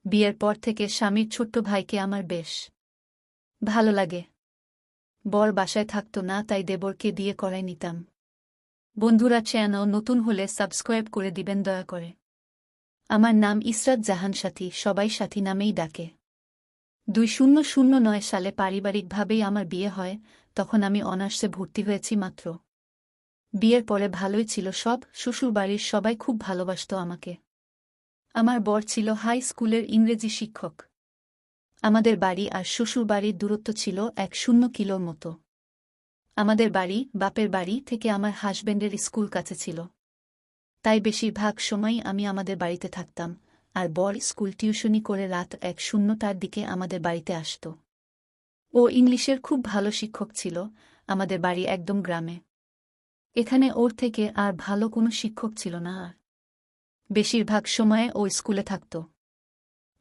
বিয়ের পর থেকে স্বামীর ছোট্ট ভাইকে আমার বেশ ভালো লাগে। বর বাসায় থাকত না, তাই দেবরকে দিয়ে করাই নিতাম। বন্ধুরা, চ্যানেল নতুন হলে সাবস্ক্রাইব করে দিবেন দয়া করে। আমার নাম ইসরাত জাহান সাথী, সবাই সাথী নামেই ডাকে। 2009 সালে পারিবারিকভাবেই আমার বিয়ে হয়। তখন আমি অনার্সে ভর্তি হয়েছি মাত্র। বিয়ের পরে ভালোই ছিল সব, শ্বশুরবাড়ির সবাই খুব ভালোবাসত আমাকে। আমার বর ছিল হাই স্কুলের ইংরেজি শিক্ষক। আমাদের বাড়ি আর শ্বশুরবাড়ির দূরত্ব ছিল 1-0 কিলোর মতো। আমাদের বাড়ি, বাপের বাড়ি থেকে আমার হাজবেন্ডের স্কুল কাছে ছিল, তাই বেশিরভাগ সময়ই আমি আমাদের বাড়িতে থাকতাম, আর বর স্কুল টিউশনি করে রাত 1-0টার দিকে আমাদের বাড়িতে আসত। ও ইংলিশের খুব ভালো শিক্ষক ছিল। আমাদের বাড়ি একদম গ্রামে। এখানে ওর থেকে আর ভালো কোনো শিক্ষক ছিল না। আর বেশিরভাগ সময়ে ও স্কুলে থাকত।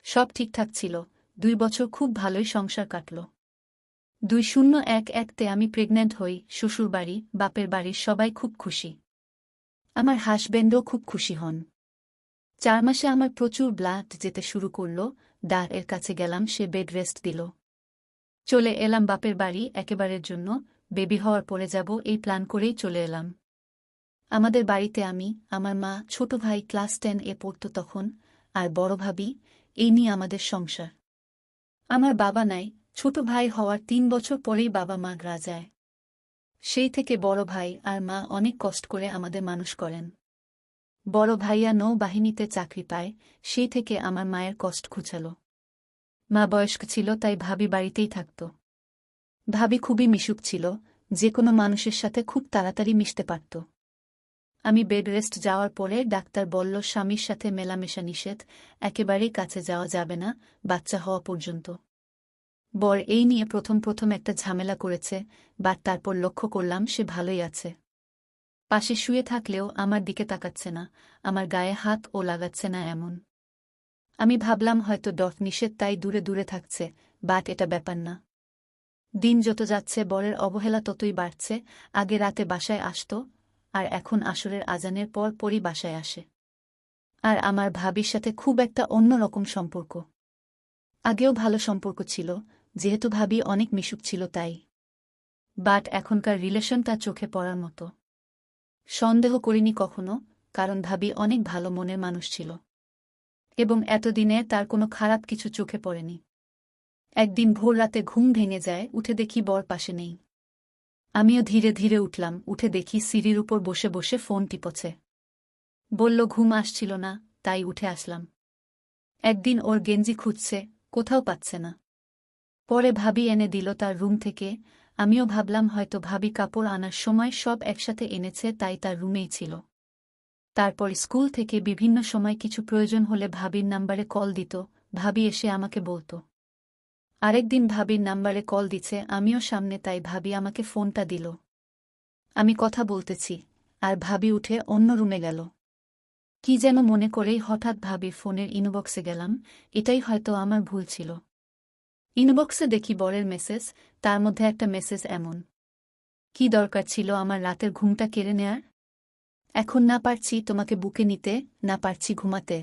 সব ঠিকঠাক ছিল। 2 বছর খুব ভালোই সংসার কাটল। 2011তে আমি প্রেগন্যান্ট হই। শ্বশুরবাড়ি, বাপের বাড়ির সবাই খুব খুশি। আমার হাজবেন্ডও খুব খুশি হন। 4 মাসে আমার প্রচুর ব্লাড যেতে শুরু করল। এর কাছে গেলাম, সে বেড রেস্ট দিল। চলে এলাম বাপের বাড়ি একেবারের জন্য। বেবি হওয়ার পরে যাব এই প্ল্যান করেই চলে এলাম। আমাদের বাড়িতে আমি, আমার মা, ছোট ভাই ক্লাস 10 পড়ত তখন, আর বড় ভাবি। এই নিয়ে আমাদের সংসার। আমার বাবা নাই। ছোট ভাই হওয়ার 3 বছর পরেই বাবা মারা যায়। সেই থেকে বড় ভাই আর মা অনেক কষ্ট করে আমাদের মানুষ করেন। বড় ভাইয়া নৌবাহিনীতে চাকরি পায়, সেই থেকে আমার মায়ের কষ্ট ঘুচাল। মা বয়স্ক ছিল, তাই ভাবি বাড়িতেই থাকত। ভাবি খুবই মিশুক ছিল, যে কোনো মানুষের সাথে খুব তাড়াতাড়ি মিশতে পারত। আমি বেড রেস্ট যাওয়ার পরে ডাক্তার বলল স্বামীর সাথে মেলামেশা নিষেধ, একেবারেই কাছে যাওয়া যাবে না বাচ্চা হওয়া পর্যন্ত। বর এই নিয়ে প্রথম একটা ঝামেলা করেছে, বাট তারপর লক্ষ্য করলাম সে ভালোই আছে। পাশে শুয়ে থাকলেও আমার দিকে তাকাচ্ছে না, আমার গায়ে হাত ও লাগাচ্ছে না এমন। আমি ভাবলাম হয়তো নিষেধ, তাই দূরে দূরে থাকছে, বাট এটা ব্যাপার না। দিন যত যাচ্ছে বরের অবহেলা ততই বাড়ছে। আগে রাতে বাসায় আসত, আর এখন আসরের আজানের পর পরই বাসায় আসে। আর আমার ভাবির সাথে খুব একটা অন্যরকম সম্পর্ক। আগেও ভালো সম্পর্ক ছিল, যেহেতু ভাবি অনেক মিশুক ছিল তাই। বাট এখনকার রিলেশনটা চোখে পড়ার মতো। সন্দেহ করিনি কখনো, কারণ ভাবি অনেক ভালো মনের মানুষ ছিল, এবং এতদিনে তার কোনো খারাপ কিছু চোখে পড়েনি। একদিন ভোর রাতে ঘুম ভেঙে যায়, উঠে দেখি বর পাশে নেই। আমিও ধীরে ধীরে উঠলাম, উঠে দেখি সিঁড়ির উপর বসে বসে ফোন টিপছে। বলল ঘুম আসছিল না, তাই উঠে আসলাম। একদিন ওর গেঞ্জি খুঁজছে, কোথাও পাচ্ছে না। পরে ভাবি এনে দিল তার রুম থেকে। আমিও ভাবলাম হয়তো ভাবি কাপড় আনার সময় সব একসাথে এনেছে, তাই তার রুমেই ছিল। তারপর স্কুল থেকে বিভিন্ন সময় কিছু প্রয়োজন হলে ভাবির নাম্বারে কল দিত, ভাবি এসে আমাকে বলত। আরেকদিন ভাবির নাম্বারে কল দিছে, আমিও সামনে, তাই ভাবি আমাকে ফোনটা দিল। আমি কথা বলতেছি, আর ভাবি উঠে অন্য রুমে গেল। কি যেন মনে করেই হঠাৎ ভাবির ফোনের ইনবক্সে গেলাম। এটাই হয়তো আমার ভুল ছিল। ইনবক্সে দেখি বরের মেসেজ, তার মধ্যে একটা মেসেজ এমন। কি দরকার ছিল আমার রাতের ঘুমটা কেড়ে নেয়ার? এখন না পারছি তোমাকে বুকে নিতে, না পারছি ঘুমাতে।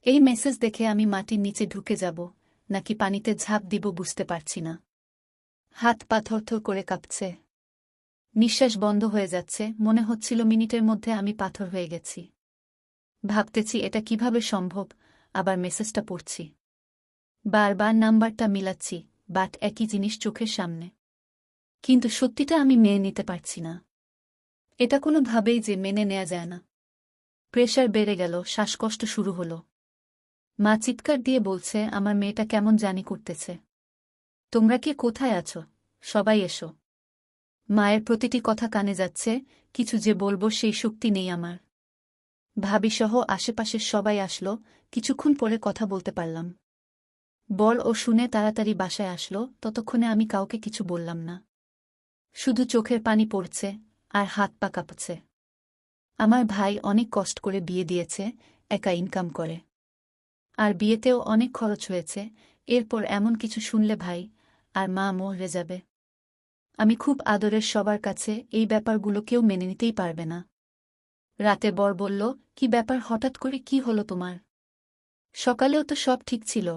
এই মেসেজ দেখে আমি মাটির নিচে ঢুকে যাব, নাকি পানিতে ঝাঁপ দিব বুঝতে পারছি না। হাত পা থরথর করে কাঁপছে। নিঃশ্বাস বন্ধ হয়ে যাচ্ছে, মনে হচ্ছিল মিনিটের মধ্যে আমি পাথর হয়ে গেছি। ভাবতেছি এটা কিভাবে সম্ভব, আবার মেসেজটা পড়ছি। বারবার নাম্বারটা মিলাচ্ছি, বাট একই জিনিস চোখের সামনে। কিন্তু সত্যিটা আমি মেনে নিতে পারছি না। এটা কোনোভাবেই যে মেনে নেয়া যায় না। প্রেশার বেড়ে গেল, শ্বাসকষ্ট শুরু হলো। মা চিৎকার দিয়ে বলছে আমার মেয়েটা কেমন জানি করতেছে। তোমরা কে কোথায় আছো? সবাই এসো। মায়ের প্রতিটি কথা কানে যাচ্ছে, কিছু যে বলবো সেই শক্তি নেই আমার। ভাবিসহ আশেপাশের সবাই আসলো, কিছুক্ষণ পরে কথা বলতে পারলাম। বল ও শুনে তাড়াতাড়ি বাসায় আসলো, ততক্ষণে আমি কাউকে কিছু বললাম না। শুধু চোখের পানি পড়ছে, আর হাত পা কাঁপছে। আমার ভাই অনেক কষ্ট করে বিয়ে দিয়েছে, একা ইনকাম করে। আর বিয়েতেও অনেক খরচ হয়েছে, এরপর এমন কিছু শুনলে ভাই আর মা মরে যাবে। আমি খুব আদরের সবার কাছে, এই ব্যাপারগুলো কেউ মেনে নিতেই পারবে না। রাতে বর বলল, কি ব্যাপার, হঠাৎ করে কি হলো তোমার? সকালেও তো সব ঠিক ছিল।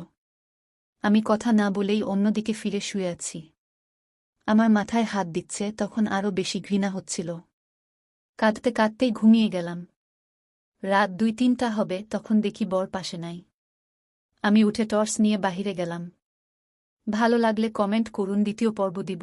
আমি কথা না বলেই অন্যদিকে ফিরে শুয়ে আছি। আমার মাথায় হাত দিচ্ছে, তখন আরও বেশি ঘৃণা হচ্ছিল। কাঁদতে কাঁদতেই ঘুমিয়ে গেলাম। রাত 2-3টা হবে, তখন দেখি বর পাশে নাই। আমি উঠে টর্চ নিয়ে বাহিরে গেলাম। ভালো লাগলে কমেন্ট করুন, দ্বিতীয় পর্ব দিব।